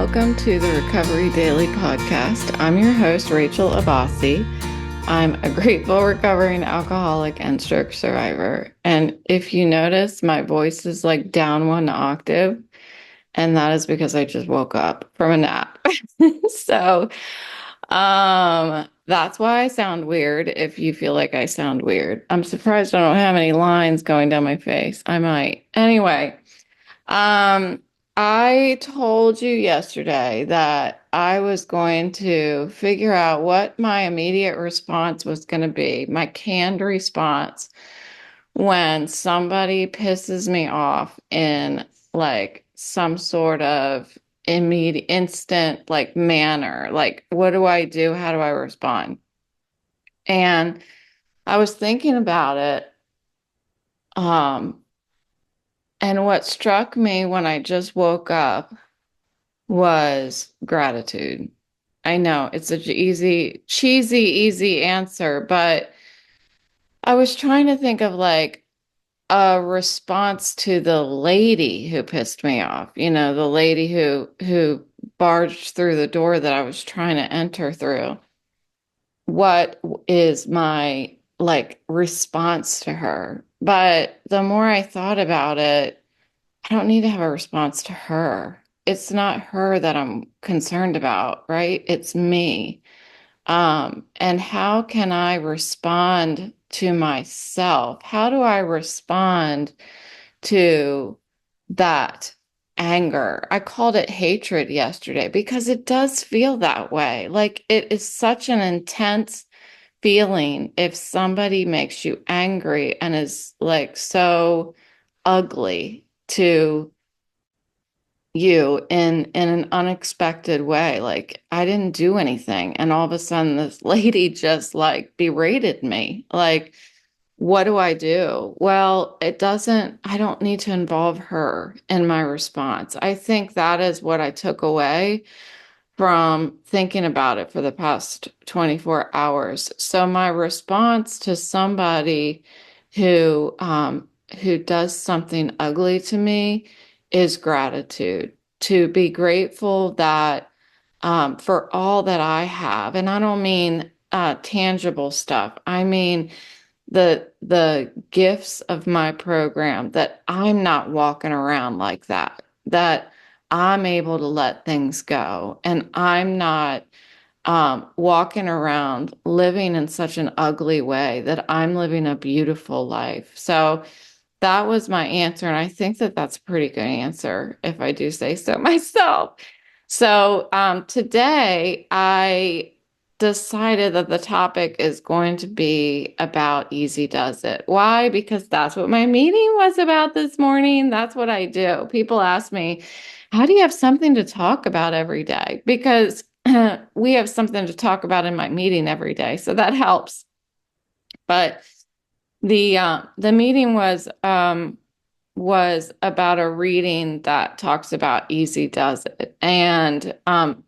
welcome to the Recovery Daily Podcast. I'm your host, Rachel Abassi. I'm a grateful recovering alcoholic and stroke survivor. And if you notice, my voice is like down one octave, and that is because I just woke up from a nap. So, that's why I sound weird if you feel like I sound weird. I'm surprised I don't have any lines going down my face. I might. Anyway, I told you yesterday that I was going to figure out what my immediate response was going to be, my canned response when somebody pisses me off in like some sort of immediate, instant, like manner. Like, what do I do? How do I respond? And I was thinking about it. And what struck me when I just woke up was gratitude. I know it's such an cheesy answer, but I was trying to think of like a response to the lady who pissed me off. You know, the lady who barged through the door that I was trying to enter through. What is my like response to her? But the more I thought about it, I don't need to have a response to her. It's not her that I'm concerned about, right? It's me. And how can I respond to myself? How do I respond to that anger? I called it hatred yesterday because it does feel that way. Like it is such an intense feeling if somebody makes you angry and is like so ugly to you in an unexpected way. Like I didn't do anything, and all of a sudden this lady just like berated me. Like, what do I do? Well, I don't need to involve her in my response. I think that is what I took away from thinking about it for the past 24 hours. So my response to somebody who does something ugly to me is gratitude. To be grateful that for all that I have, and I don't mean tangible stuff. I mean the gifts of my program, that I'm not walking around like that. That I'm able to let things go, and I'm not walking around living in such an ugly way, that I'm living a beautiful life. So that was my answer. And I think that that's a pretty good answer, if I do say so myself. So today I decided that the topic is going to be about easy does it. Why? Because that's what my meeting was about this morning. That's what I do. People ask me, how do you have something to talk about every day? Because we have something to talk about in my meeting every day. So that helps. But the meeting was about a reading that talks about easy does it, and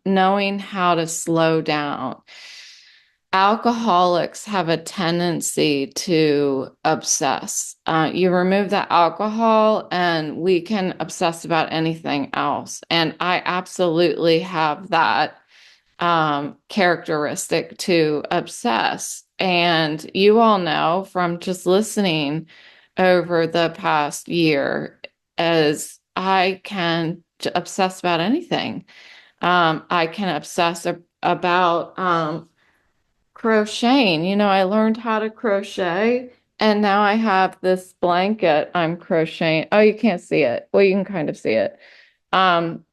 knowing how to slow down. Alcoholics have a tendency to obsess. You remove the alcohol and we can obsess about anything else. And I absolutely have that characteristic to obsess. And you all know from just listening over the past year, as I can obsess about anything. I can obsess about crocheting. You know, I learned how to crochet, and now I have this blanket I'm crocheting. Oh, you can't see it. Well, you can kind of see it. I'm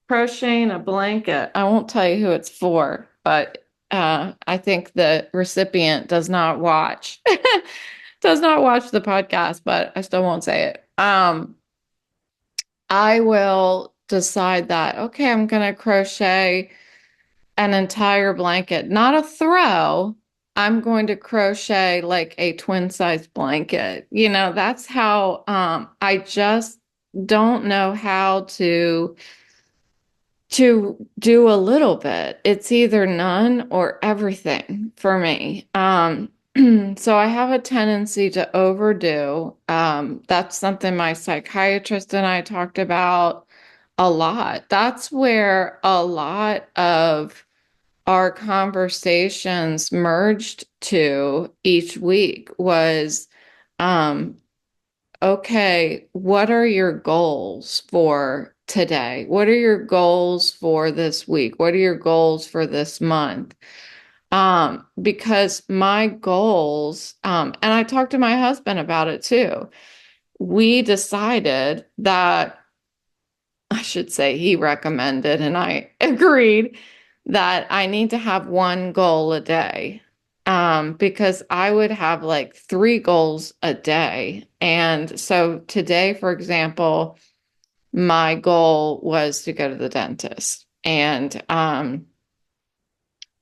crocheting a blanket. I won't tell you who it's for, but I think the recipient does not watch does not watch the podcast, but I still won't say it. I will decide that, okay, I'm going to crochet an entire blanket, not a throw. I'm going to crochet like a twin size blanket. You know, that's how I just don't know how to do a little bit. It's either none or everything for me. So I have a tendency to overdo. That's something my psychiatrist and I talked about a lot. That's where a lot of our conversations merged to each week was, um, okay, what are your goals for today? What are your goals for this week? What are your goals for this month? Because my goals, and I talked to my husband about it too. We decided that, I should say he recommended, and I agreed that I need to have one goal a day. Because I would have like three goals a day. And so today, for example, my goal was to go to the dentist. And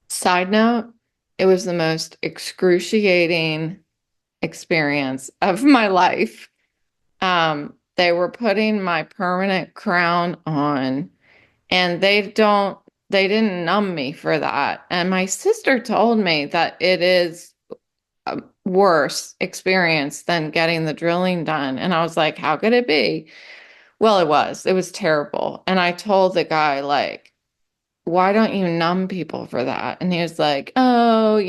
side note, it was the most excruciating experience of my life. They were putting my permanent crown on, and they didn't numb me for that. And my sister told me that it is a worse experience than getting the drilling done. And I was like, how could it be? Well, it was terrible. And I told the guy, like, why don't you numb people for that? And he was like, oh,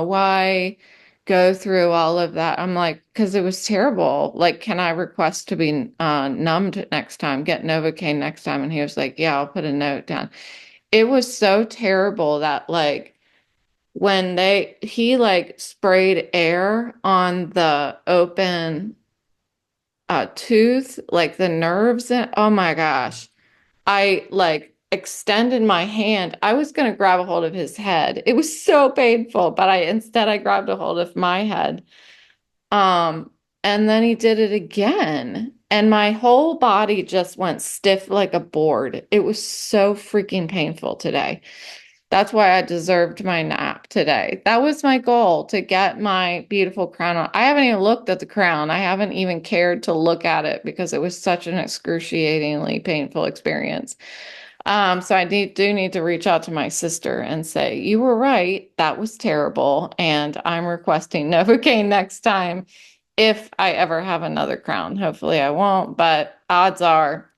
why go through all of that? I'm like, because it was terrible. Like, can I request to be numbed next time, get Novocaine next time? And he was like, yeah, I'll put a note down. It was so terrible that, like, when he like sprayed air on the open tooth, like the nerves, oh my gosh. I like extended my hand. I was going to grab a hold of his head. It was so painful, but I grabbed a hold of my head. Um, and then he did it again, and my whole body just went stiff like a board. It was so freaking painful today. That's why I deserved my nap today. That was my goal, to get my beautiful crown on. I haven't even looked at the crown. I haven't even cared to look at it because it was such an excruciatingly painful experience. So do need to reach out to my sister and say, you were right. That was terrible. And I'm requesting Novocaine next time if I ever have another crown. Hopefully I won't, but odds are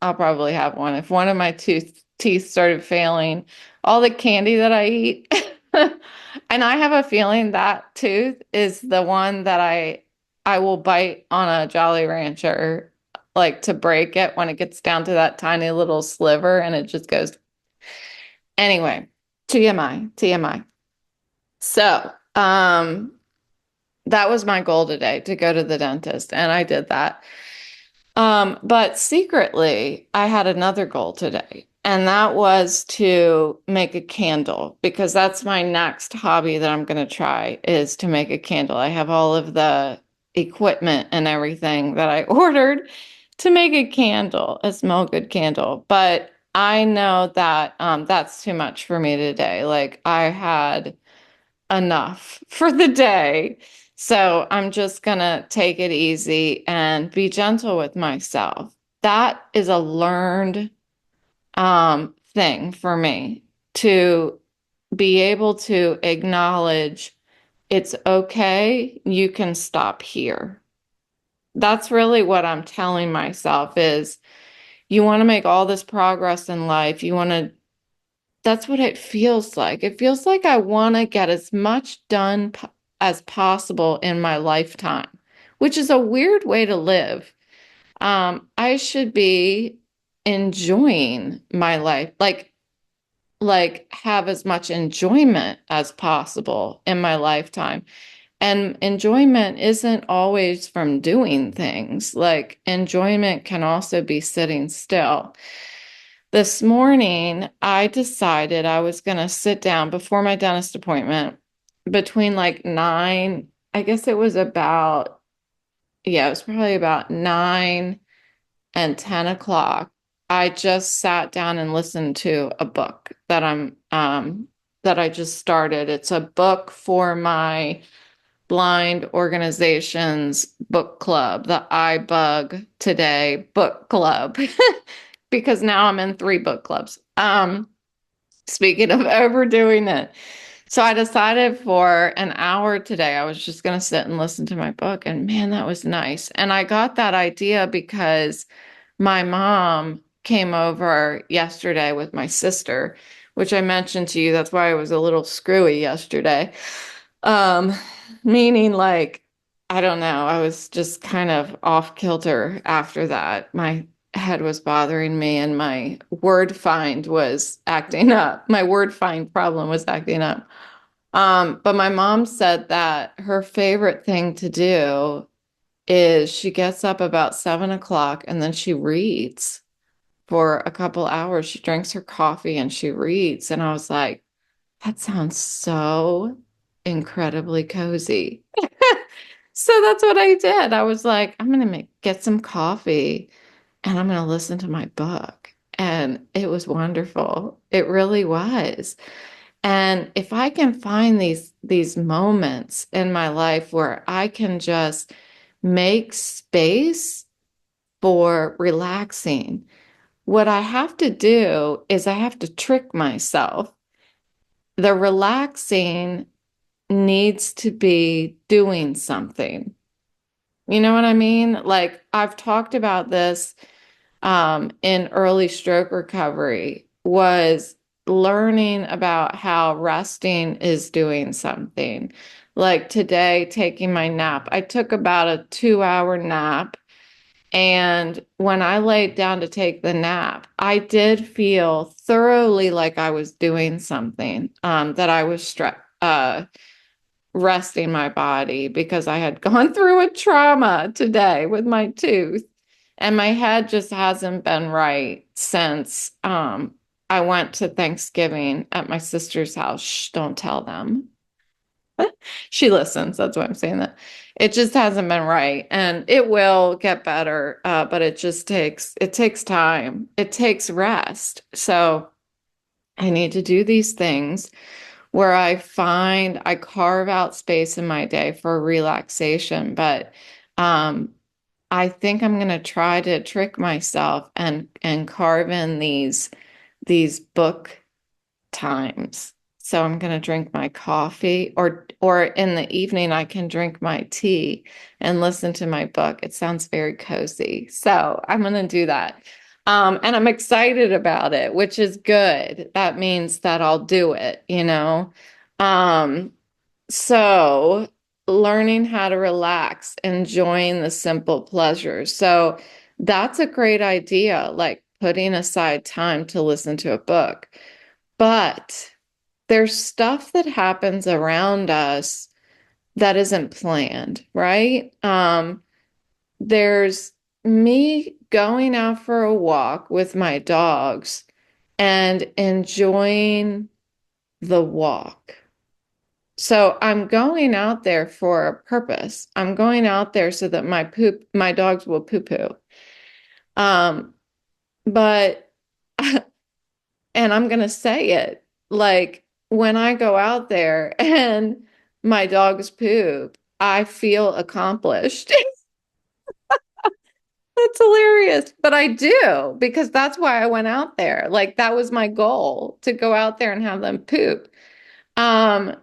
I'll probably have one. If one of my teeth started failing, all the candy that I eat, and I have a feeling that tooth is the one that I will bite on a Jolly Rancher, like to break it when it gets down to that tiny little sliver and it just goes. Anyway, TMI, TMI. So, that was my goal today, to go to the dentist, and I did that. But secretly, I had another goal today, and that was to make a candle, because that's my next hobby that I'm going to try, is to make a candle. I have all of the equipment and everything that I ordered to make a candle, a smell good candle. But I know that that's too much for me today. Like, I had enough for the day. So I'm just going to take it easy and be gentle with myself. That is a learned thing for me, to be able to acknowledge it's okay, you can stop here. That's really what I'm telling myself is, you want to make all this progress in life. That's what it feels like. It feels like I want to get as much done as possible in my lifetime, which is a weird way to live. I should be enjoying my life, like have as much enjoyment as possible in my lifetime. And enjoyment isn't always from doing things. Like, enjoyment can also be sitting still. This morning, I decided I was going to sit down before my dentist appointment between like 9, I guess it was about, yeah, it was probably about 9 and 10 o'clock. I just sat down and listened to a book that I just started. It's a book for my blind organization's book club, the iBug Today book club, because now I'm in 3 book clubs. Speaking of overdoing it. So I decided for an hour today, I was just going to sit and listen to my book. And man, that was nice. And I got that idea because my mom came over yesterday with my sister, which I mentioned to you. That's why I was a little screwy yesterday. Um, Meaning like, I don't know, I was just kind of off kilter after that. My head was bothering me and my word find was acting up. My word find problem was acting up. But my mom said that her favorite thing to do is she gets up about 7 o'clock and then she reads for a couple hours. She drinks her coffee and she reads. And I was like, that sounds so incredibly cozy. So that's what I did. I was like, I'm gonna get some coffee and I'm gonna listen to my book. And it was wonderful. It really was. And if I can find these moments in my life where I can just make space for relaxing, what I have to do is I have to trick myself. The relaxing needs to be doing something. You know what I mean? Like I've talked about this in early stroke recovery was learning about how resting is doing something. Like today, taking my nap. I took about a 2 hour nap. And when I laid down to take the nap, I did feel thoroughly like I was doing something, that I was resting my body because I had gone through a trauma today with my tooth. And my head just hasn't been right since I went to Thanksgiving at my sister's house. Shh, don't tell them. She listens. That's why I'm saying that. It just hasn't been right, and it will get better, but it takes time. It takes rest. So I need to do these things where I carve out space in my day for relaxation. But um, I think I'm going to try to trick myself and carve in these book times. So I'm going to drink my coffee or in the evening I can drink my tea and listen to my book. It sounds very cozy. So I'm going to do that. And I'm excited about it, which is good. That means that I'll do it, you know? Um, so learning how to relax, enjoying the simple pleasures. So that's a great idea, like putting aside time to listen to a book. But there's stuff that happens around us that isn't planned, right? There's me going out for a walk with my dogs and enjoying the walk. So I'm going out there for a purpose. I'm going out there so that my dogs will poo poo. Um, but and I'm gonna say it, like when I go out there and my dogs poop, I feel accomplished. That's hilarious. But I do because that's why I went out there. Like that was my goal to go out there and have them poop. Um,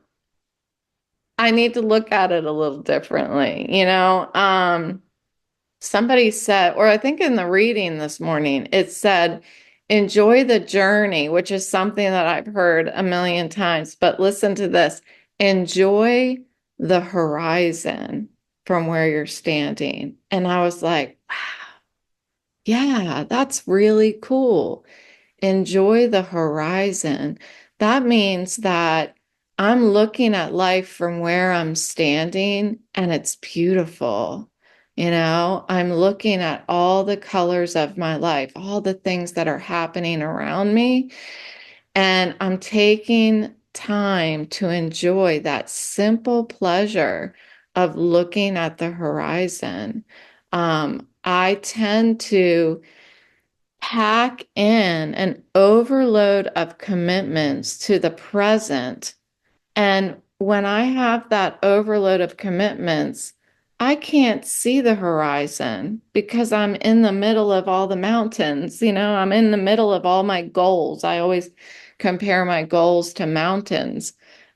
I need to look at it a little differently, you know? Somebody said, or I think in the reading this morning, it said, enjoy the journey, which is something that I've heard a million times. But listen to this, enjoy the horizon from where you're standing. And I was like, wow, yeah, that's really cool. Enjoy the horizon. That means that I'm looking at life from where I'm standing and it's beautiful. You know, I'm looking at all the colors of my life, all the things that are happening around me, and I'm taking time to enjoy that simple pleasure of looking at the horizon. I tend to pack in an overload of commitments to the present. And when I have that overload of commitments, I can't see the horizon because I'm in the middle of all the mountains. You know, I'm in the middle of all my goals. I always compare my goals to mountains.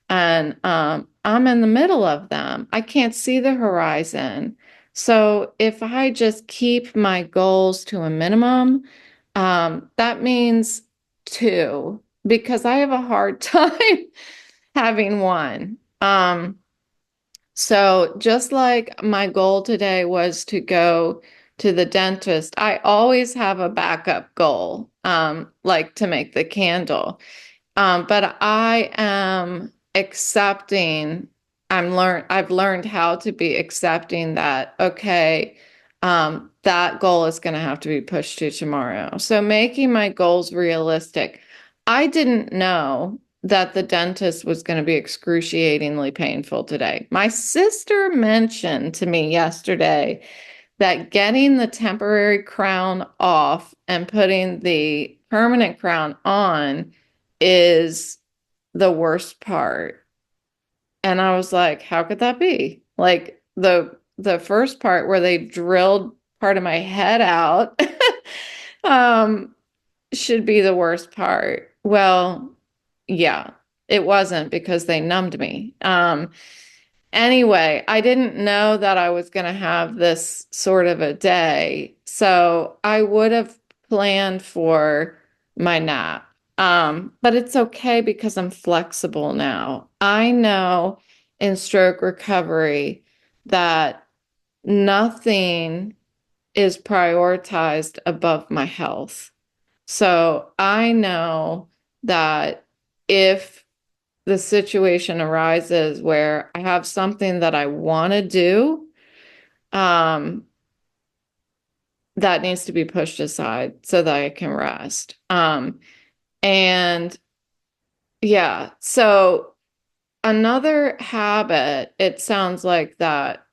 And I'm in the middle of them. I can't see the horizon. So if I just keep my goals to a minimum, That means two because I have a hard time having one. So just like my goal today was to go to the dentist, I always have a backup goal, like to make the candle. But I am accepting, I've learned how to be accepting that, okay, that goal is going to have to be pushed to tomorrow. So making my goals realistic. I didn't know that the dentist was going to be excruciatingly painful today. My sister mentioned to me yesterday that getting the temporary crown off and putting the permanent crown on is the worst part. And I was like, how could that be? Like the first part where they drilled part of my head out um should be the worst part. Well, yeah, it wasn't because they numbed me. Anyway, I didn't know that I was going to have this sort of a day. So I would have planned for my nap. But it's okay because I'm flexible now. I know in stroke recovery that nothing is prioritized above my health. So I know that if the situation arises where I have something that I want to do, um, that needs to be pushed aside so that I can rest. And yeah, so another habit, it sounds like that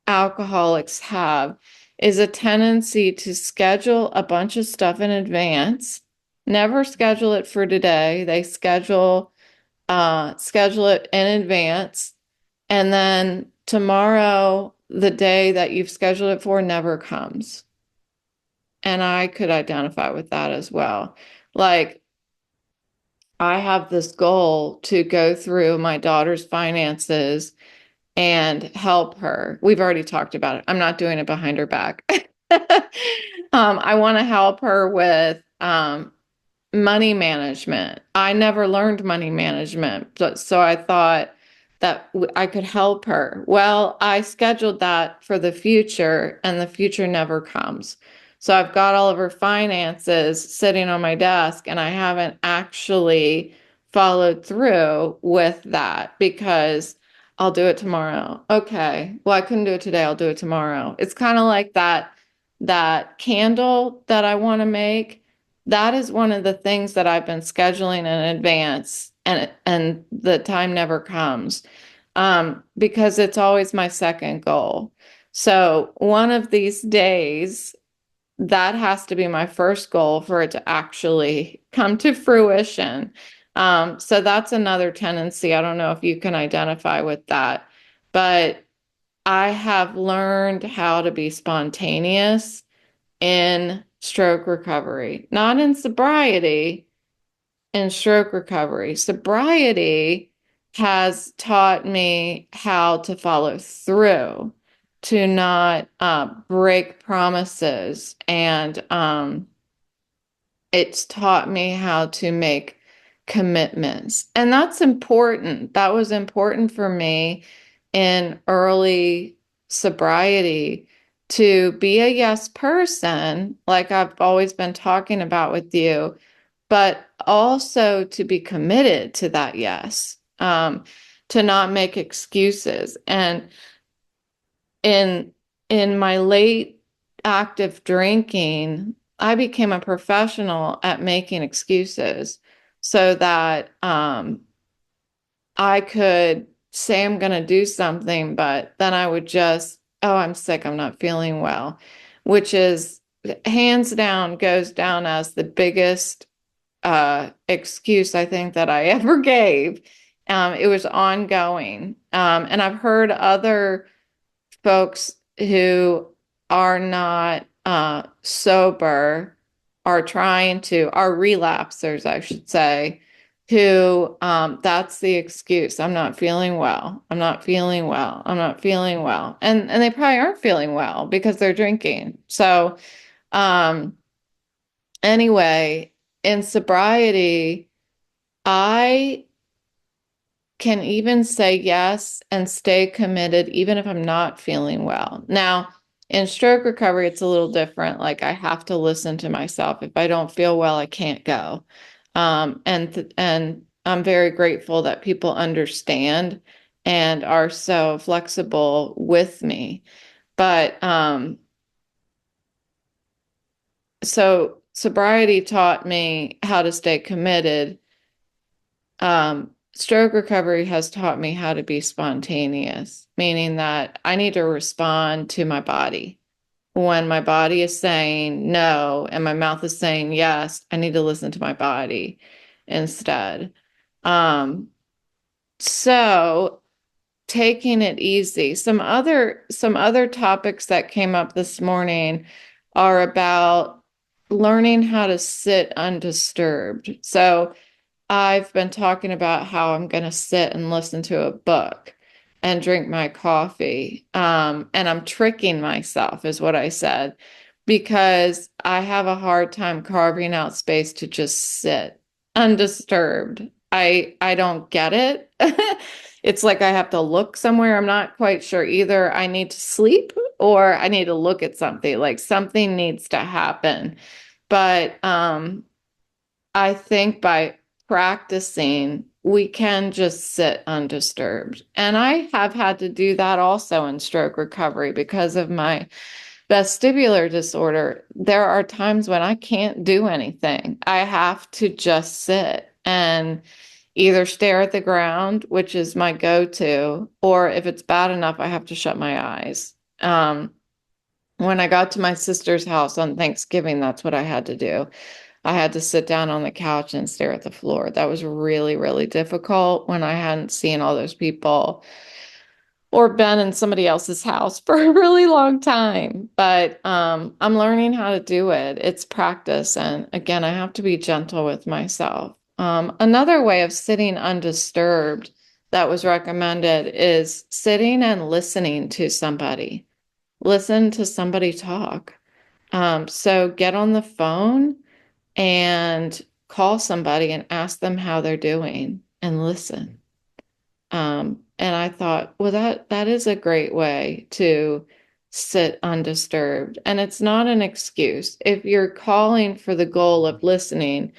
alcoholics have is a tendency to schedule a bunch of stuff in advance, never schedule it for today. They schedule it in advance. And then tomorrow, the day that you've scheduled it for never comes. And I could identify with that as well. Like, I have this goal to go through my daughter's finances and help her. We've already talked about it. I'm not doing it behind her back. I want to help her with money management. I never learned money management, so I thought that I could help her. Well, I scheduled that for the future, and the future never comes. So I've got all of her finances sitting on my desk, and I haven't actually followed through with that because I'll do it tomorrow. Okay. Well, I couldn't do it today. I'll do it tomorrow. It's kind of like that candle that I want to make. That is one of the things that I've been scheduling in advance, and the time never comes, because it's always my second goal. So one of these days, that has to be my first goal for it to actually come to fruition. So that's another tendency. I don't know if you can identify with that, but I have learned how to be spontaneous in stroke recovery, not in sobriety, in stroke recovery. Sobriety has taught me how to follow through, to not break promises, and it's taught me how to make commitments. And that's important. That was important for me in early sobriety to be a yes person, like I've always been talking about with you, but also to be committed to that yes, to not make excuses. And in in my late active drinking, I became a professional at making excuses so that I could say I'm going to do something, but then I would just, oh, I'm sick, I'm not feeling well, which is hands down goes down as the biggest excuse I think that I ever gave. It was ongoing. And I've heard other folks who are not sober are relapsers, I should say, who that's the excuse. I'm not feeling well. I'm not feeling well. I'm not feeling well. And they probably aren't feeling well because they're drinking. So Anyway, in sobriety, I can even say yes and stay committed even if I'm not feeling well. Now, in stroke recovery, it's a little different. Like I have to listen to myself. If I don't feel well, I can't go. And I'm very grateful that people understand and are so flexible with me. But so sobriety taught me how to stay committed. Stroke recovery has taught me how to be spontaneous, meaning that I need to respond to my body. When my body is saying no and my mouth is saying yes, I need to listen to my body instead. Um, so taking it easy. Some other topics that came up this morning are about learning how to sit undisturbed. So I've been talking about how I'm going to sit and listen to a book and drink my coffee. And I'm tricking myself, is what I said, because I have a hard time carving out space to just sit undisturbed. I don't get it. It's like I have to look somewhere. I'm not quite sure either. I need to sleep or I need to look at something. Like something needs to happen. But I think by practicing, we can just sit undisturbed. And I have had to do that also in stroke recovery because of my vestibular disorder. There are times when I can't do anything. I have to just sit and either stare at the ground, which is my go-to, or if it's bad enough, I have to shut my eyes. When I got to my sister's house on Thanksgiving, that's what I had to do. I had to sit down on the couch and stare at the floor. That was really, really difficult when I hadn't seen all those people or been in somebody else's house for a really long time. But I'm learning how to do it. It's practice. And again, I have to be gentle with myself. Another way of sitting undisturbed that was recommended is sitting and listening to somebody. Listen to somebody talk. So get on the phone and call somebody and ask them how they're doing and listen. And I thought, well, that is a great way to sit undisturbed. And it's not an excuse. If you're calling for the goal of listening,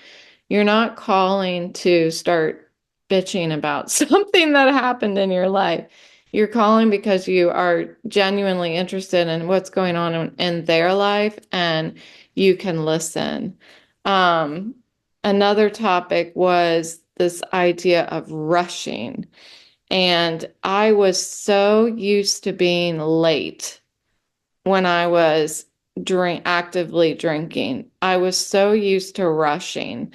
you're not calling to start bitching about something that happened in your life. You're calling because you are genuinely interested in what's going on in their life and you can listen. Um, Another topic was this idea of rushing. And I was so used to being late when I was actively drinking. I was so used to rushing.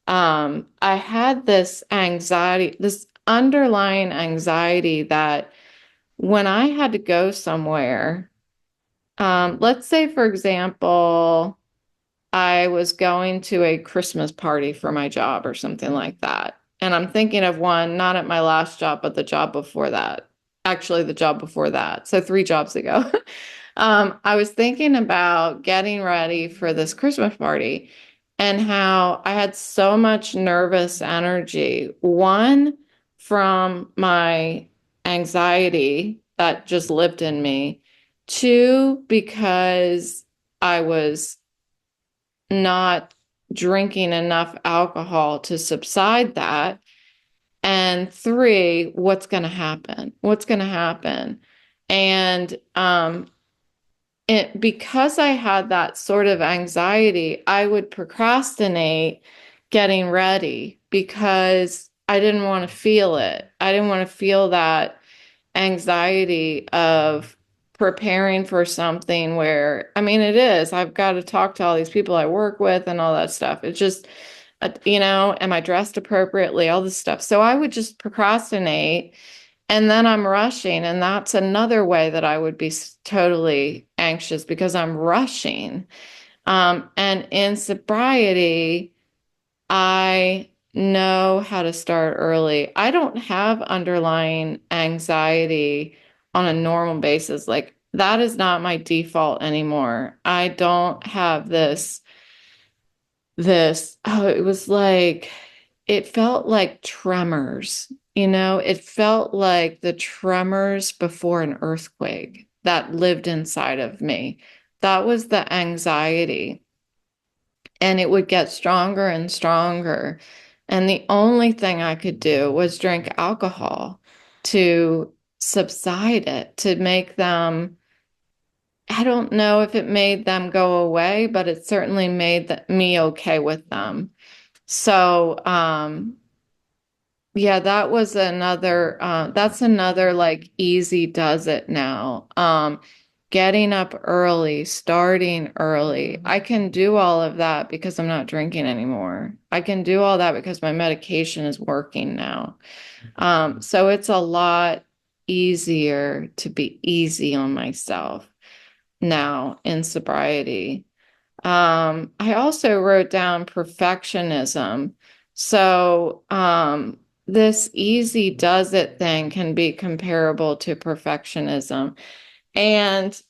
I had this anxiety, this underlying anxiety that when I had to go somewhere, let's say, for example, I was going to a Christmas party for my job or something like that. And I'm thinking of one, not at my last job, but the job before that. Actually, the job before that. So 3 jobs ago. I was thinking about getting ready for this Christmas party and how I had so much nervous energy. One, from my anxiety that just lived in me. Two, because I was not drinking enough alcohol to subside that. And three, what's going to happen? What's going to happen? And because I had that sort of anxiety, I would procrastinate getting ready because I didn't want to feel it. I didn't want to feel that anxiety of preparing for something where, I mean, it is, I've got to talk to all these people I work with and all that stuff. It's just, am I dressed appropriately? All this stuff. So I would just procrastinate and then I'm rushing. And that's another way that I would be totally anxious because I'm rushing. And in sobriety, I know how to start early. I don't have underlying anxiety on a normal basis. Like that is not my default anymore. I don't have this it was like, it felt like tremors, it felt like the tremors before an earthquake that lived inside of me. That was the anxiety. And it would get stronger and stronger. And the only thing I could do was drink alcohol to subside it, to make them, I don't know if it made them go away, but it certainly made me okay with them. So, yeah, that's another like easy does it now. Getting up early, starting early. I can do all of that because I'm not drinking anymore. I can do all that because my medication is working now. So it's a lot easier to be easy on myself now in sobriety. I also wrote down perfectionism. So, this easy does it thing can be comparable to perfectionism. And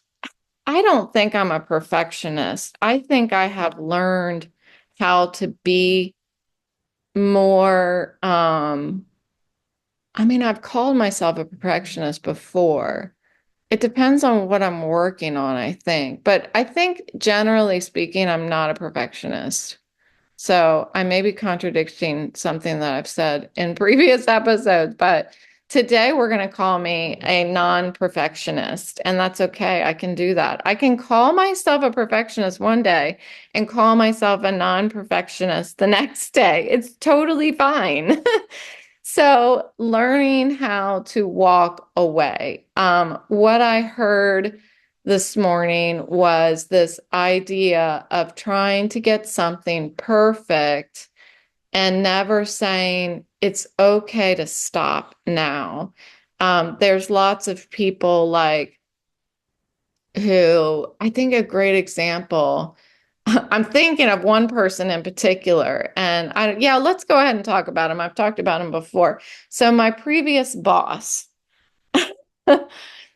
I don't think I'm a perfectionist. I think I have learned how to be more, I mean, I've called myself a perfectionist before. It depends on what I'm working on, I think. But I think generally speaking, I'm not a perfectionist. So I may be contradicting something that I've said in previous episodes, but today we're going to call me a non-perfectionist, and that's okay. I can do that. I can call myself a perfectionist one day and call myself a non-perfectionist the next day. It's totally fine. So learning how to walk away. What I heard this morning was this idea of trying to get something perfect and never saying it's okay to stop now. There's lots of people like who I think a great example. I'm thinking of one person in particular, and yeah, let's go ahead and talk about him. I've talked about him before. So my previous boss,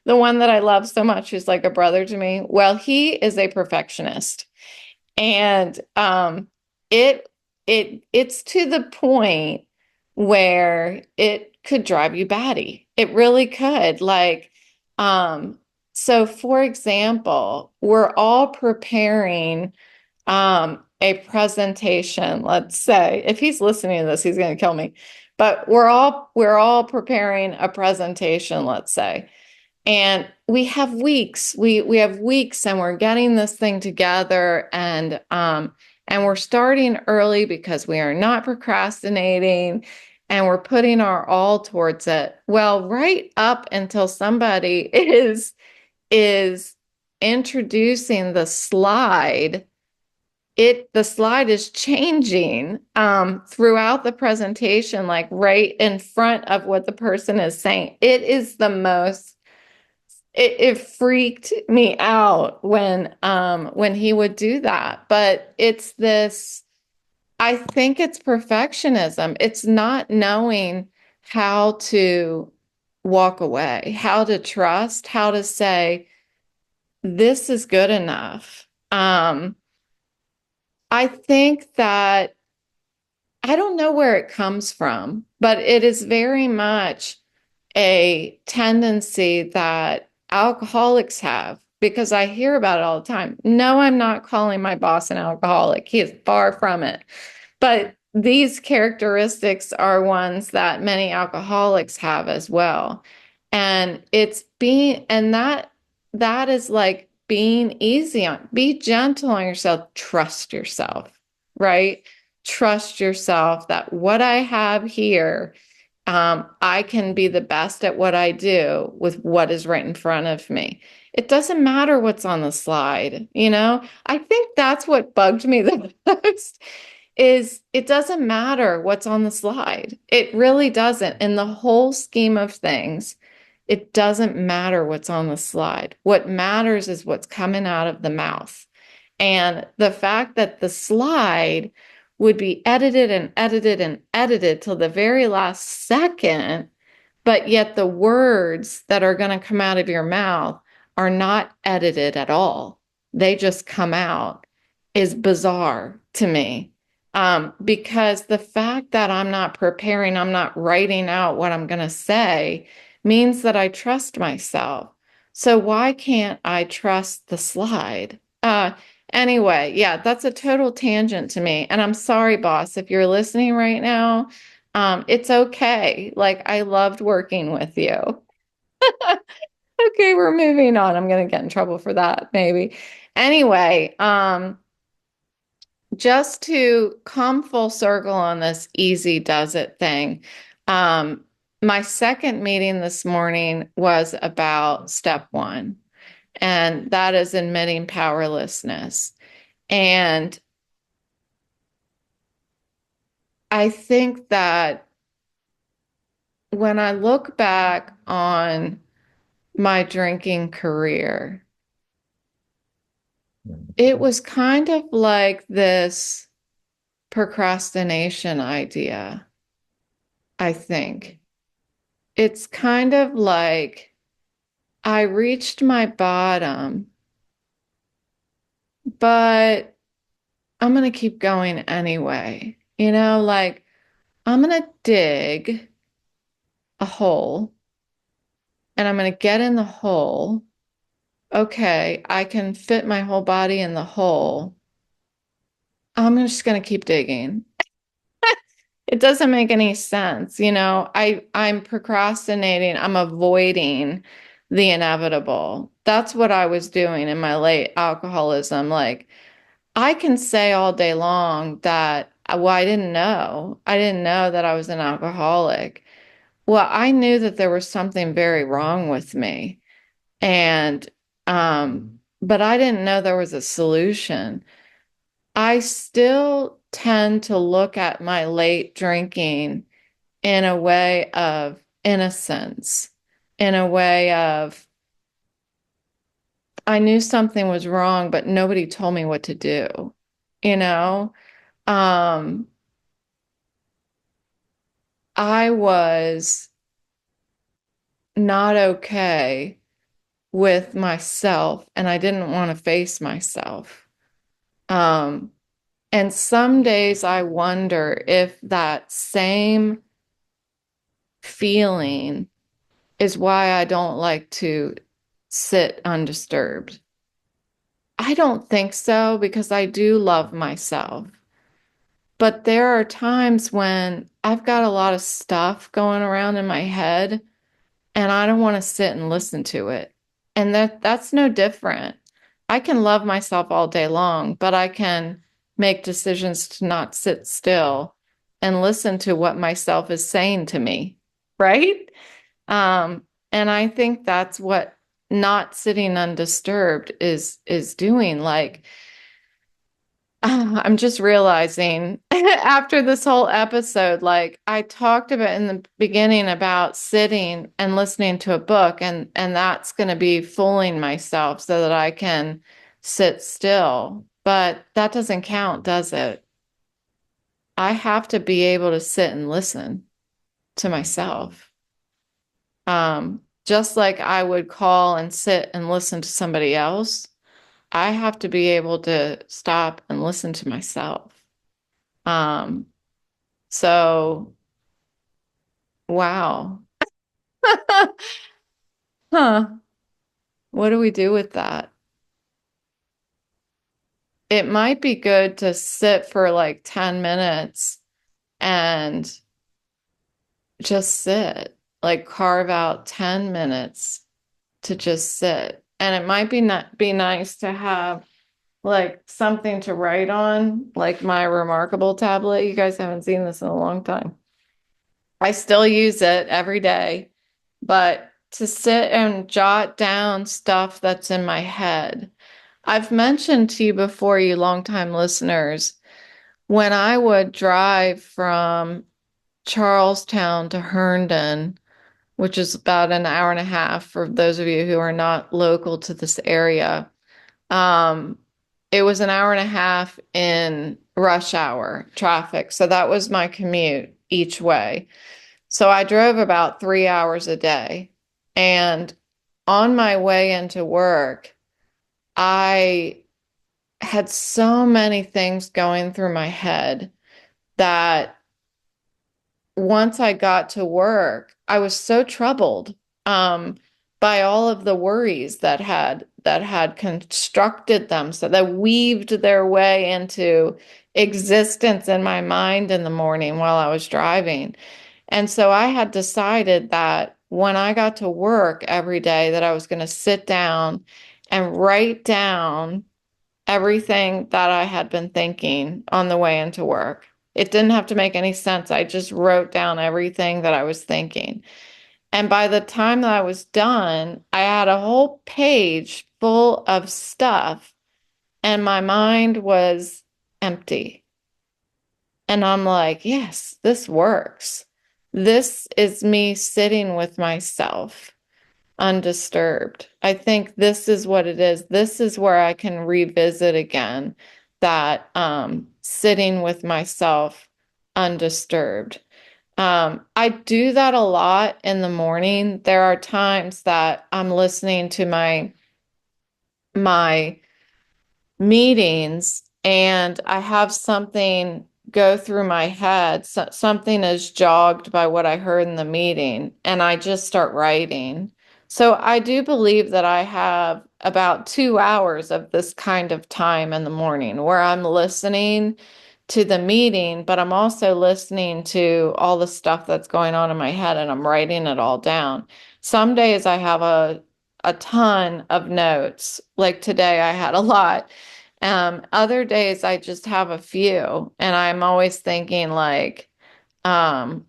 the one that I love so much, who's like a brother to me, well, he is a perfectionist. And it it's to the point where it could drive you batty. It really could. Like, so for example, we're all preparing a presentation, let's say. If he's listening to this, he's going to kill me. But we're all preparing a presentation, let's say. And we have weeks. We have weeks and we're getting this thing together, and we're starting early because we are not procrastinating and we're putting our all towards it. Well, right up until somebody is introducing the slide, the slide is changing throughout the presentation, like right in front of what the person is saying. It freaked me out when he would do that. But it's this, I think it's perfectionism. It's not knowing how to walk away, how to trust, how to say, this is good enough. I think that I don't know where it comes from, but it is very much a tendency that alcoholics have, because I hear about it all the time. No, I'm not calling my boss an alcoholic. He is far from it. But these characteristics are ones that many alcoholics have as well. And that is like being easy be gentle on yourself, trust yourself, right? Trust yourself that what I have here, I can be the best at what I do with what is right in front of me. It doesn't matter what's on the slide, I think that's what bugged me the most is it doesn't matter what's on the slide. It really doesn't. In the whole scheme of things, it doesn't matter what's on the slide. What matters is what's coming out of the mouth. And the fact that the slide would be edited and edited and edited till the very last second, but yet the words that are going to come out of your mouth are not edited at all. They just come out, is bizarre to me. Because the fact that I'm not preparing, I'm not writing out what I'm going to say means that I trust myself. So why can't I trust the slide? Anyway, yeah, that's a total tangent to me. And I'm sorry, boss, if you're listening right now, it's okay. Like, I loved working with you. Okay, we're moving on. I'm going to get in trouble for that, maybe. Anyway, just to come full circle on this easy does it thing, um, my second meeting this morning was about step one, and that is admitting powerlessness. And I think that when I look back on my drinking career, it was kind of like this procrastination idea, I think. It's kind of like I reached my bottom, but I'm going to keep going anyway. Like I'm going to dig a hole and I'm going to get in the hole. Okay, I can fit my whole body in the hole. I'm just going to keep digging. It doesn't make any sense. I'm procrastinating. I'm avoiding the inevitable. That's what I was doing in my late alcoholism. Like, I can say all day long that, well, I didn't know. I didn't know that I was an alcoholic. Well, I knew that there was something very wrong with me. And, but I didn't know there was a solution. I still tend to look at my late drinking in a way of innocence, in a way of, I knew something was wrong, but nobody told me what to do, you know? Um, I was not okay with myself and I didn't want to face myself. Um, and some days I wonder if that same feeling is why I don't like to sit undisturbed. I don't think so because I do love myself. But there are times when I've got a lot of stuff going around in my head and I don't want to sit and listen to it. And that's no different. I can love myself all day long, but I can make decisions to not sit still and listen to what myself is saying to me, right? And I think that's what not sitting undisturbed is doing. Like, I'm just realizing after this whole episode, like I talked about in the beginning about sitting and listening to a book, and that's going to be fooling myself so that I can sit still. But that doesn't count, does it? I have to be able to sit and listen to myself. Just like I would call and sit and listen to somebody else, I have to be able to stop and listen to myself. Um, so wow. Huh. What do we do with that? It might be good to sit for like 10 minutes and just sit, like carve out 10 minutes to just sit. And it might be not be nice to have like something to write on, like my Remarkable tablet. You guys haven't seen this in a long time. I still use it every day, but to sit and jot down stuff that's in my head. I've mentioned to you before, you longtime listeners, when I would drive from Charlestown to Herndon, which is about an hour and a half for those of you who are not local to this area. Um, it was an hour and a half in rush hour traffic. So that was my commute each way. So I drove about 3 hours a day. And on my way into work, I had so many things going through my head. that once I got to work, I was so troubled by all of the worries that had constructed them, so that weaved their way into existence in my mind in the morning while I was driving. And so I had decided that when I got to work every day, that I was going to sit down and write down everything that I had been thinking on the way into work. It didn't have to make any sense. I just wrote down everything that I was thinking. And by the time that I was done, I had a whole page full of stuff, and my mind was empty. And I'm like, yes, this works. This is me sitting with myself undisturbed. I think this is what it is. This is where I can revisit again that sitting with myself undisturbed. I do that a lot in the morning. There are times that I'm listening to my meetings and I have something go through my head, something is jogged by what I heard in the meeting, and I just start writing. So I do believe that I have about 2 hours of this kind of time in the morning where I'm listening to the meeting, but I'm also listening to all the stuff that's going on in my head and I'm writing it all down. Some days I have a ton of notes. Like today I had a lot. Other days I just have a few, and I'm always thinking like, um,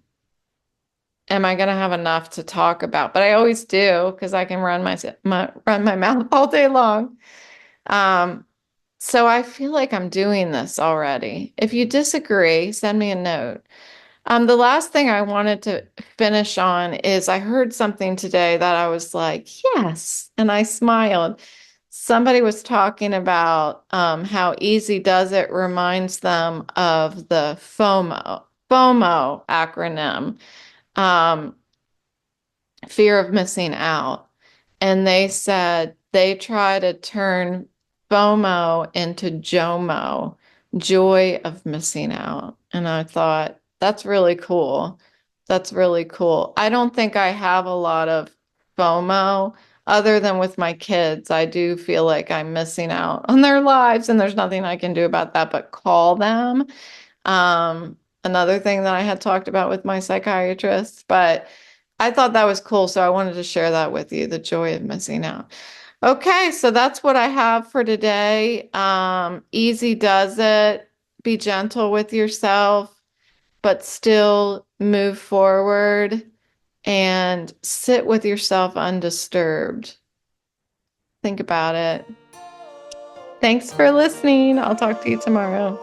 am I gonna have enough to talk about? But I always do because I can run my mouth all day long. Um, so I feel like I'm doing this already. If you disagree, send me a note. The last thing I wanted to finish on is I heard something today that I was like, yes, and I smiled. Somebody was talking about how easy does it reminds them of the FOMO acronym, um, fear of missing out. And they said they try to turn FOMO into JOMO, joy of missing out. And I thought, that's really cool. That's really cool. I don't think I have a lot of FOMO other than with my kids. I do feel like I'm missing out on their lives, and there's nothing I can do about that but call them. Another thing that I had talked about with my psychiatrist, but I thought that was cool, so I wanted to share that with you, the joy of missing out. Okay, so that's what I have for today. Easy does it. Be gentle with yourself, but still move forward and sit with yourself undisturbed. Think about it. Thanks for listening. I'll talk to you tomorrow.